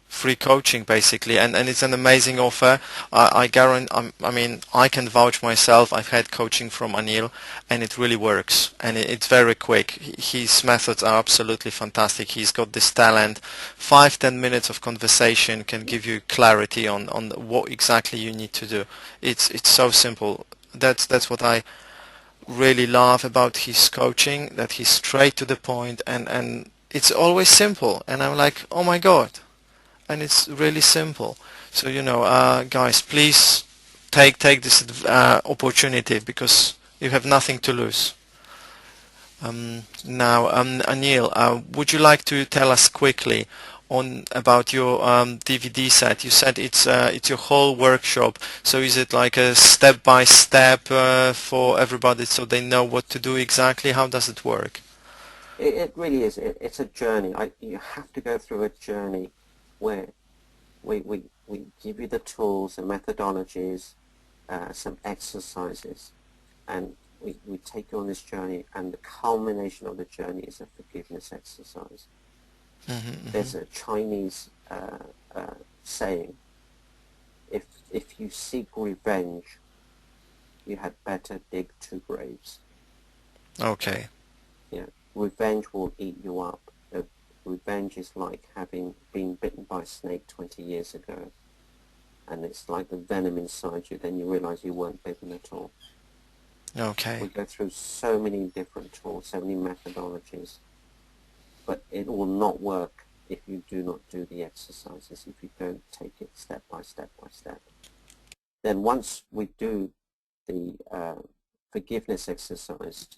free coaching basically, and it's an amazing offer. I guarantee, I mean, I can vouch myself. I've had coaching from Anil and it really works, and it's very quick. His methods are absolutely fantastic. He's got this talent. 5-10 minutes of conversation can give you clarity on what exactly you need to do. It's so simple. That's what I really love about his coaching, that he's straight to the point, and it's always simple, and I'm like, oh my god. And it's really simple. So guys, please take this opportunity, because you have nothing to lose. Now, Anil, would you like to tell us quickly about your DVD set? You said it's your whole workshop. So is it like a step-by-step for everybody, so they know what to do exactly? How does it work? It really is. It's a journey. You have to go through a journey where we give you the tools and methodologies, some exercises, and we take you on this journey, and the culmination of the journey is a forgiveness exercise. There's a Chinese saying, if you seek revenge, you had better dig 2 graves. Okay. Yeah, revenge will eat you up. Revenge is like having been bitten by a snake 20 years ago, and it's like the venom inside you. Then you realize you weren't bitten at all. Okay. We go through so many different tools, so many methodologies, but it will not work if you do not do the exercises, if you don't take it step by step by step. Then once we do the forgiveness exercise,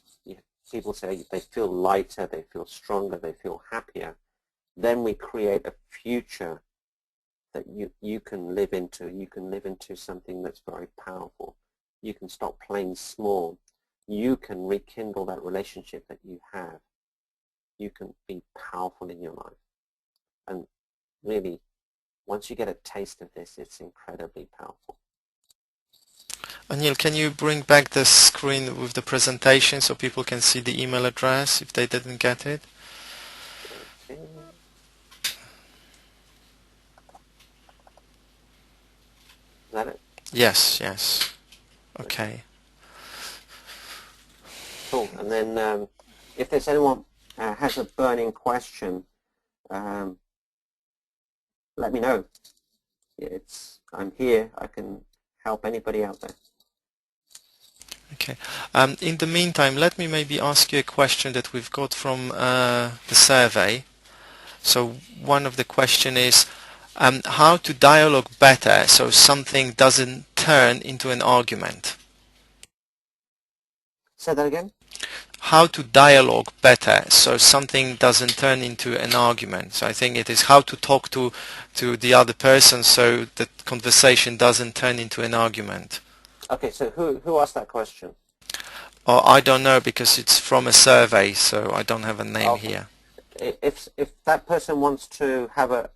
people say they feel lighter, they feel stronger, they feel happier. Then we create a future that you can live into. You can live into something that's very powerful. You can stop playing small. You can rekindle that relationship that you have. You can be powerful in your life. And really, once you get a taste of this, it's incredibly powerful. Anil, can you bring back the screen with the presentation so people can see the email address if they didn't get it? Okay. Yes, yes. Okay. Cool. And then if there's anyone has a burning question, let me know. I'm here. I can help anybody out there. Okay. In the meantime, let me maybe ask you a question that we've got from the survey. So one of the question is how to dialogue better so something doesn't turn into an argument. Say that again? How to dialogue better so something doesn't turn into an argument. So I think it is how to talk to the other person so the conversation doesn't turn into an argument. Okay, so who asked that question? Or I don't know because it's from a survey, so I don't have a name Okay. here. If that person wants to have a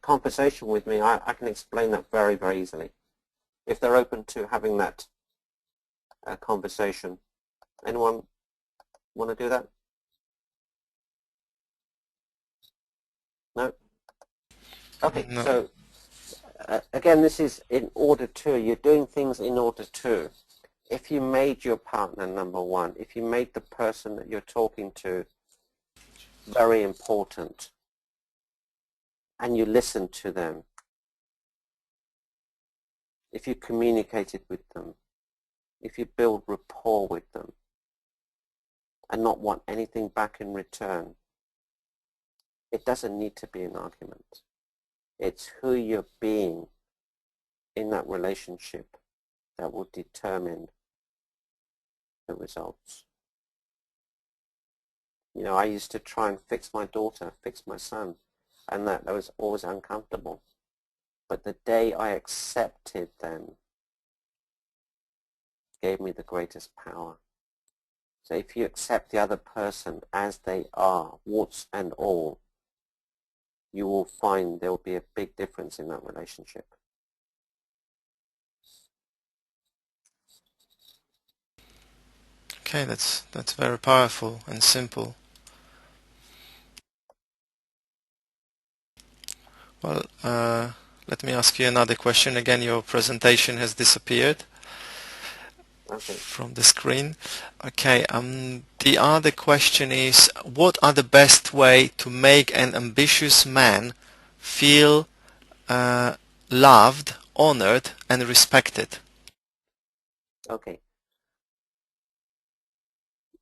conversation with me, I can explain that very, very easily. If they're open to having that conversation. Anyone want to do that? No? Okay, No. so again, this is in order to. You're doing things in order to. If you made your partner number one, if you made the person that you're talking to very important, and you listened to them, if you communicated with them, if you build rapport with them, and not want anything back in return, it doesn't need to be an argument. It's who you're being in that relationship that will determine the results. You know, I used to try and fix my daughter, fix my son, and that was always uncomfortable. But the day I accepted them gave me the greatest power. So if you accept the other person as they are, warts and all, you will find there will be a big difference in that relationship. Okay, that's very powerful and simple. Well, let me ask you another question. Again, your presentation has disappeared from the screen. Okay, the other question is, what are the best way to make an ambitious man feel loved, honored, and respected? Okay.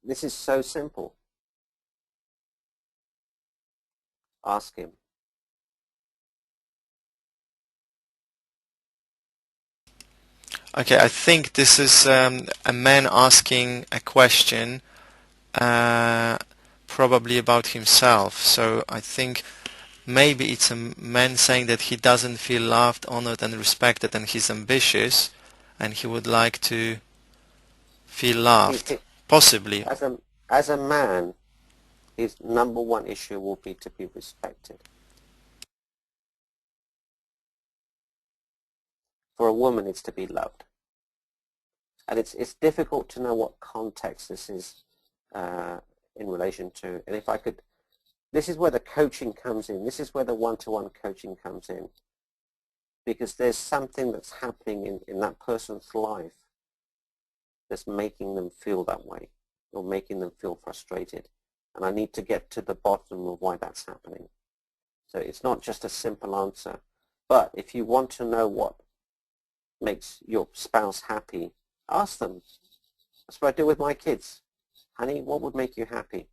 This is so simple. Ask him. Okay, I think this is a man asking a question probably about himself. So I think maybe it's a man saying that he doesn't feel loved, honored, and respected, and he's ambitious, and he would like to feel loved. Possibly. As a man, his number one issue will be to be respected. For a woman, it's to be loved. And it's difficult to know what context this is in relation to. And if I could, this is where the coaching comes in. This is where the one-to-one coaching comes in. Because there's something that's happening in that person's life that's making them feel that way or making them feel frustrated. And I need to get to the bottom of why that's happening. So it's not just a simple answer. But if you want to know what makes your spouse happy, ask them. That's what I do with my kids. Honey, what would make you happy?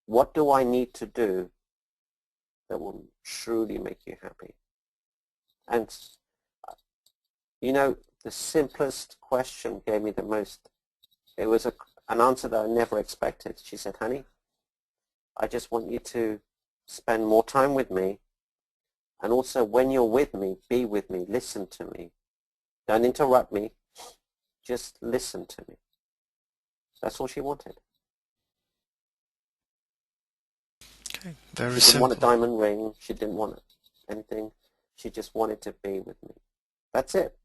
What do I need to do that will truly make you happy? And, you know, the simplest question gave me the most. It was an answer that I never expected. She said, honey, I just want you to spend more time with me. And also when you're with me, be with me, listen to me. Don't interrupt me. Just listen to me. That's all she wanted. Okay, very She didn't want a simple. diamond ring. She didn't want anything. She just wanted to be with me. That's it.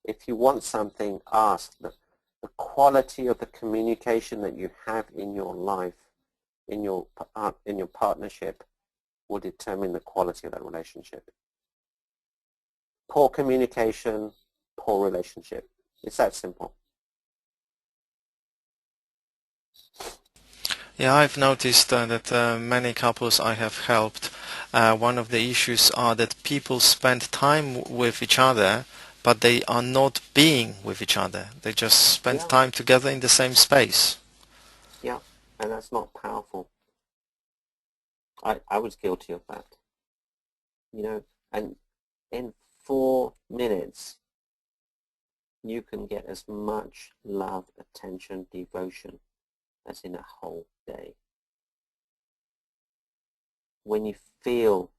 If you want something, ask. The quality of the communication that you have in your life, in your partnership, will determine the quality of that relationship. poor communication, poor relationship. It's that simple. Yeah, I've noticed that many couples I have helped, one of the issues are that people spend time with each other, but they are not being with each other. They just spend Yeah, time together in the same space. yeah, and that's not powerful. I was guilty of that, and in 4 minutes, you can get as much love, attention, devotion as in a whole day. When you feel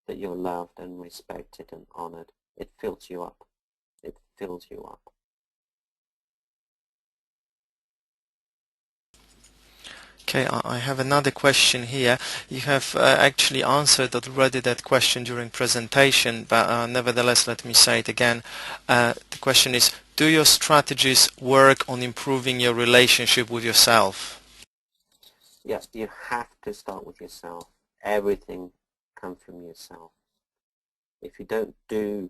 that you're loved and respected and honored, it fills you up. It fills you up. Okay, I have another question here. You have actually answered already that question during presentation, but nevertheless, let me say it again. The question is, do your strategies work on improving your relationship with yourself? Yes, you have to start with yourself. Everything comes from yourself. If you don't do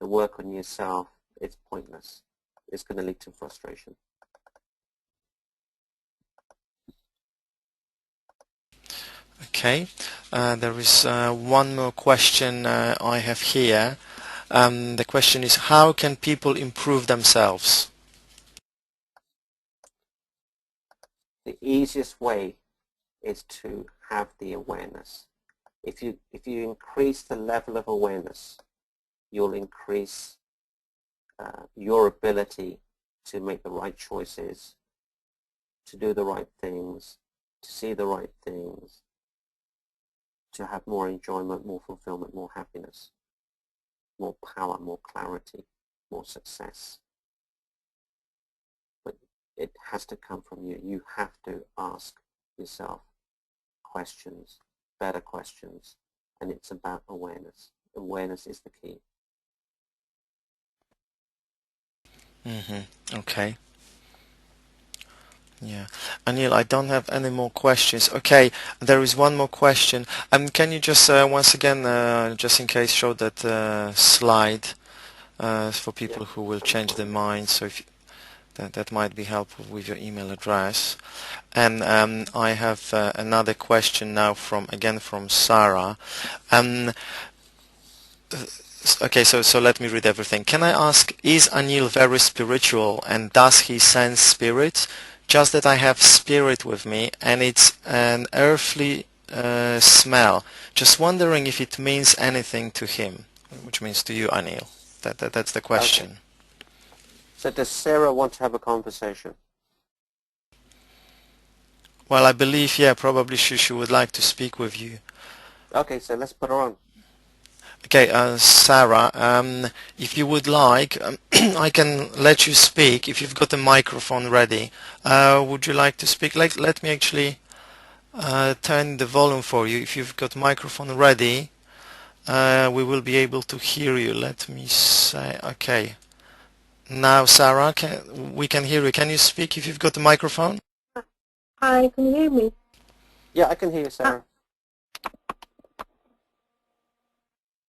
the work on yourself, it's pointless. It's going to lead to frustration. Okay, there is one more question I have here. The question is, how can people improve themselves? The easiest way is to have the awareness. If you increase the level of awareness, you'll increase your ability to make the right choices, to do the right things, to see the right things, to have more enjoyment, more fulfillment, more happiness, more power, more clarity, more success. But it has to come from you. You have to ask yourself questions, better questions, and it's about awareness. Awareness is the key. Okay. Yeah. Anil, I don't have any more questions. Okay, there is one more question. Can you just once again, just in case, show that slide for Yeah, people who will that's change their fine. minds? So if that might be helpful with your email address. And I have another question now from Sarah. Um, okay, so let me read everything. Can I ask, is Anil very spiritual and does he sense spirits? Just that I have spirit with me and it's an earthly smell. Just wondering if it means anything to him, which means to you, Anil. That's the Okay. question. So does Sarah want to have a conversation? Well, I believe, yeah, probably she would like to speak with you. Okay, so let's put her on. Okay, Sarah, if you would like, I can let you speak if you've got a microphone ready. Would you like to speak? Let me actually turn the volume for you. If you've got microphone ready, we will be able to hear you. Let me say, okay. Now, Sarah, we can hear you. Can you speak if you've got the microphone? Hi, can you hear me? Yeah, I can hear you, Sarah.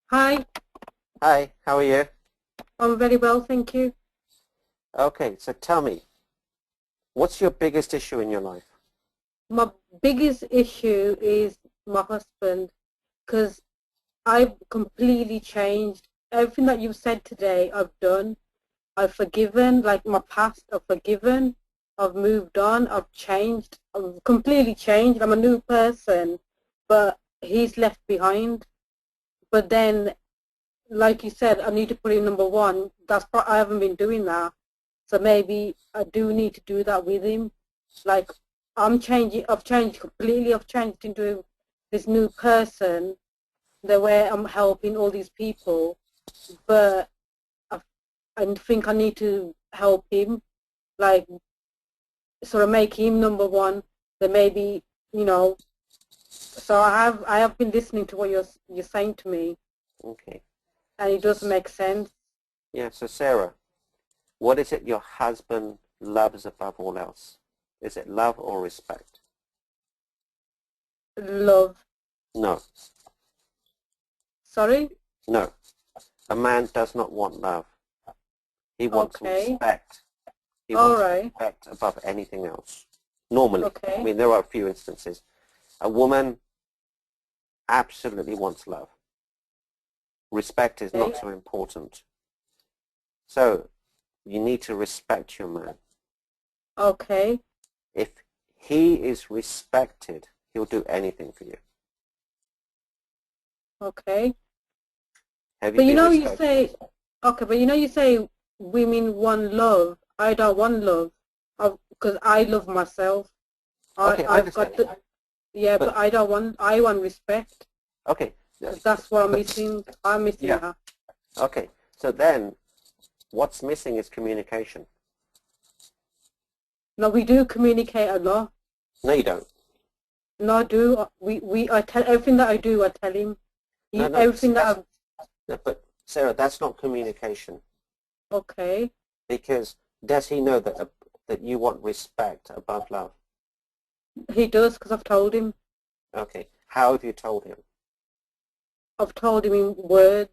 Hi, Hi, how are you? I'm very well, thank you. Okay, so tell me, what's your biggest issue in your life? My biggest issue is my husband because I've completely changed. Everything that you've said today, I've done. I've forgiven, like my past, I've forgiven. I've moved on. I've changed. I've completely changed. I'm a new person, but he's left behind. But then, like you said, I need to put in number one. I haven't been doing that. So maybe I do need to do that with him. Like I've changed completely. I've changed into this new person, the way I'm helping all these people. But I think I need to help him, like sort of make him number one. Then maybe, you know. So I have been listening to what you're saying to me, Okay. and it does make sense. Yeah, so Sarah, what is it your husband loves above all else? Is it love or respect? Love. No, Sorry. no. A man does not want love. He wants Okay. respect. He All wants right. respect above anything else. Normally. Okay. I mean, there are a few instances. A woman absolutely wants love. Respect is not Okay. so important. So you need to respect your man. Okay. If he is respected, he'll do anything for you. Okay. Have you But you been know, you respected? say, okay, but you know, you say women want love. I don't want love, because I love myself. Okay, I I've got understand. yeah, but But, I don't want. I want respect. okay. 'Cause that's what I'm But, missing. I'm missing yeah. that. Okay. So then, what's missing is communication. No, we do communicate a lot. No, you don't. No, I do. I tell everything that I do. I tell him. No, no. See, Everything that no, but Sarah, that's not communication. okay. Because does he know that you want respect above love? He does, because I've told him. Okay. How have you told him? I've told him in words.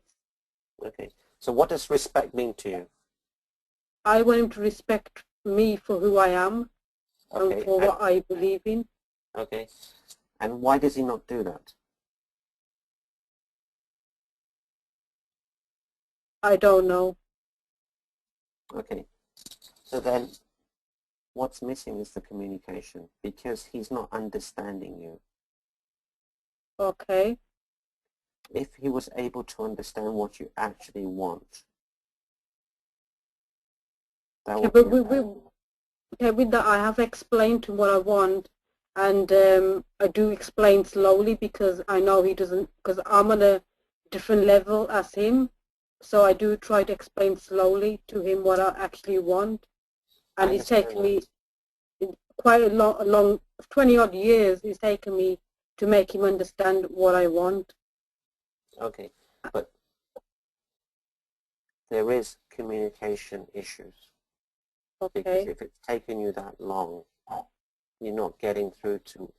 Okay. So what does respect mean to you? I want him to respect me for who I am and Okay. for what I believe in. Okay. And why does he not do that? I don't know. Okay. So then what's missing is the communication because he's not understanding you. Okay. If he was able to understand what you actually want, that Okay, would but be okay, with that, I have explained to him what I want, and I do explain slowly because I know he doesn't, because I'm on a different level as him. So I do try to explain slowly to him what I actually want, I and it's understand taken that. me quite a long 20 odd years. It's taken me to make him understand what I want. Okay. But there is communication issues because Okay. if it's taken you that long, you're not getting through to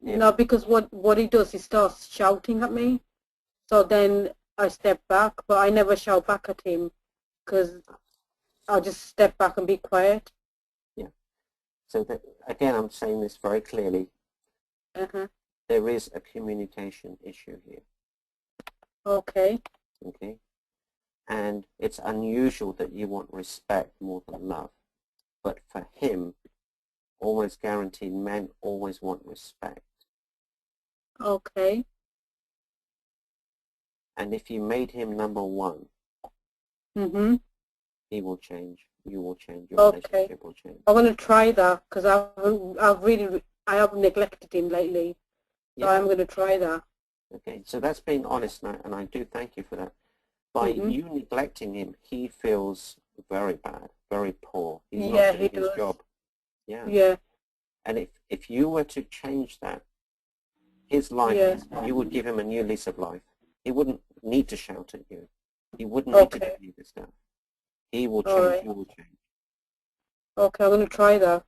him. No, because what he does, he starts shouting at me. So then I step back, but I never shout back at him because I'll just step back and be quiet. Yeah. So that, again, I'm saying this very clearly. Uh-huh. There is a communication issue here. Okay. Okay. And it's unusual that you want respect more than love. But for him, almost guaranteed, men always want respect. Okay. And if you made him number one, Mm-hmm. he will change. You will change. Your Okay. relationship will change. I'm going to try that because I have neglected him lately. So Yeah. I'm going to try that. Okay. So that's being honest now, and I do thank you for that. By Mm-hmm. you neglecting him, he feels very bad, very poor. He's Yeah, not he doing his does. job. Yeah. Yeah. And if you were to change that, his life, Yeah. you would give him a new lease of life. He wouldn't need to shout at you. He wouldn't need to Okay. do this stuff. He will All change. right. You will change. Okay, I'm going to try that.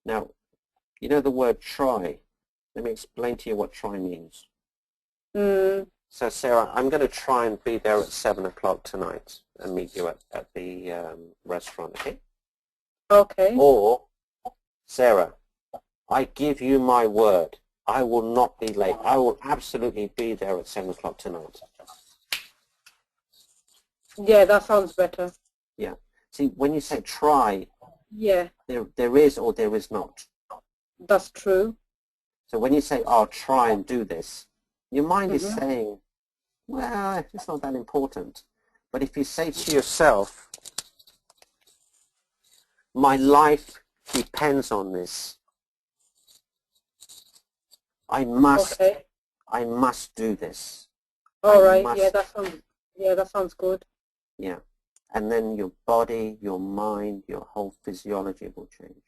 Now, you know the word try. Let me explain to you what try means. Mm. So, Sarah, I'm going to try and be there at 7 o'clock tonight and meet you at the restaurant, okay? Okay. Or, Sarah, I give you my word. I will not be late. I will absolutely be there at 7 o'clock tonight. Yeah, that sounds better. Yeah. See, when you say try, Yeah, there is or there is not. that's true. So when you say, I'll try and do this, your mind is Mm-hmm. saying, well, it's not that important. But if you say to yourself, my life depends on this. I must do this. All I right. must, Yeah, that sounds good. yeah. And then your body, your mind, your whole physiology will change.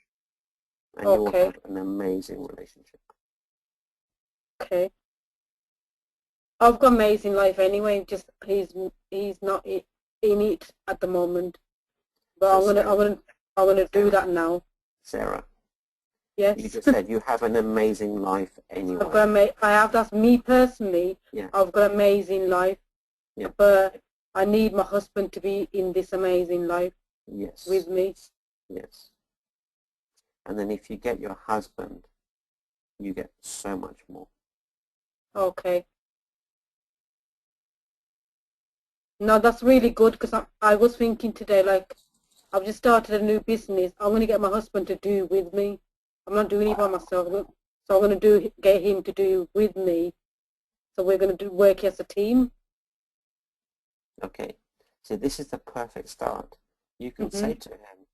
And you will Okay. have an amazing relationship. Okay. I've got amazing life anyway. Just he's not in it at the moment. But So I'm gonna do that now. Sarah, Yes. you just said you have an amazing life anyway. I have, that's me personally. Yeah. I've got amazing life. Yeah. But I need my husband to be in this amazing life Yes. with me. Yes. And then if you get your husband, you get so much more. Okay. No, that's really good because I was thinking today, like, I've just started a new business. I'm going to get my husband to do with me. I'm not doing it by myself. So I'm going to get him to do with me. So we're going to work as a team. Okay. So this is the perfect start. You can say to him,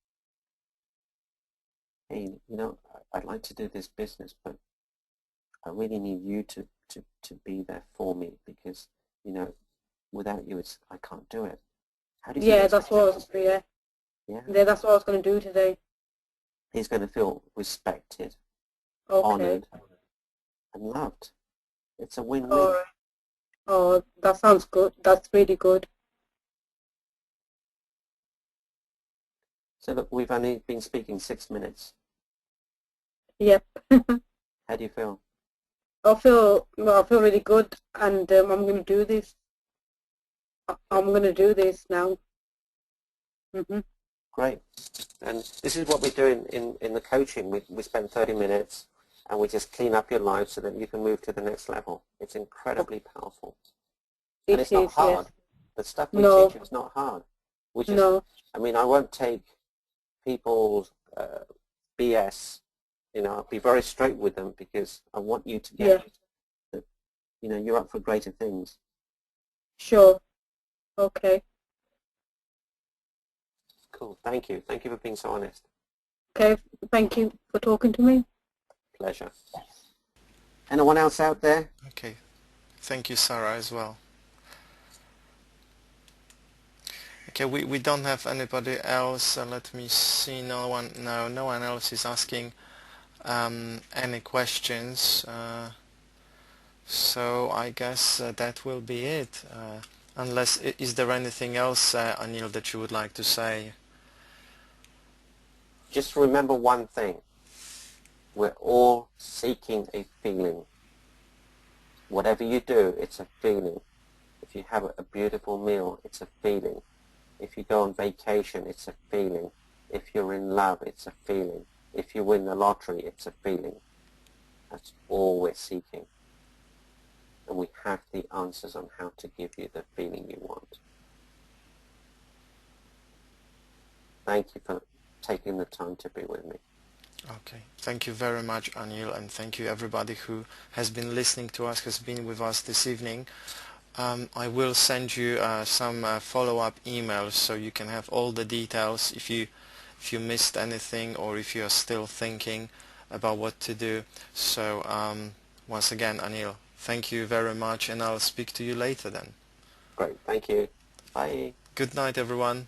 hey, you know, I'd like to do this business, but I really need you to be there for me because, you know, without you, I can't do it. How do you Yeah, think that's what I was, yeah. Yeah. Yeah, that's what I was going to do today. He's going to feel respected, Okay. honored, and loved. It's a win-win. All right. Oh, that sounds good. That's really good. So look, we've only been speaking 6 minutes. Yep. How do you feel? I feel really good, and I'm going to do this. I'm going to do this now. Great. And this is what we do in the coaching. We spend 30 minutes and we just clean up your life so that you can move to the next level. It's incredibly powerful. And it's not hard. Yes. The stuff we No. teach is not hard. We just, No. I mean, I won't take people's BS. You know, I'll be very straight with them because I want you to get that, you know, you're up for greater things. Sure. Okay. Cool. Thank you. Thank you for being so honest. Okay. Thank you for talking to me. Pleasure. Anyone else out there? Okay. Thank you, Sarah, as well. Okay, we don't have anybody else. Let me see. No one else is asking any questions. So I guess that will be it. Unless, is there anything else, Anil, that you would like to say? Just remember one thing. We're all seeking a feeling. Whatever you do, it's a feeling. If you have a beautiful meal, it's a feeling. If you go on vacation, it's a feeling. If you're in love, it's a feeling. If you win the lottery, it's a feeling. That's all we're seeking. And we have the answers on how to give you the feeling you want. Thank you for taking the time to be with me. Okay, thank you very much, Anil, and thank you everybody who has been listening to us, has been with us this evening. I will send you some follow-up emails so you can have all the details if you missed anything or if you are still thinking about what to do. So once again, Anil, thank you very much, and I'll speak to you later then. Great, thank you. Bye. Good night, everyone.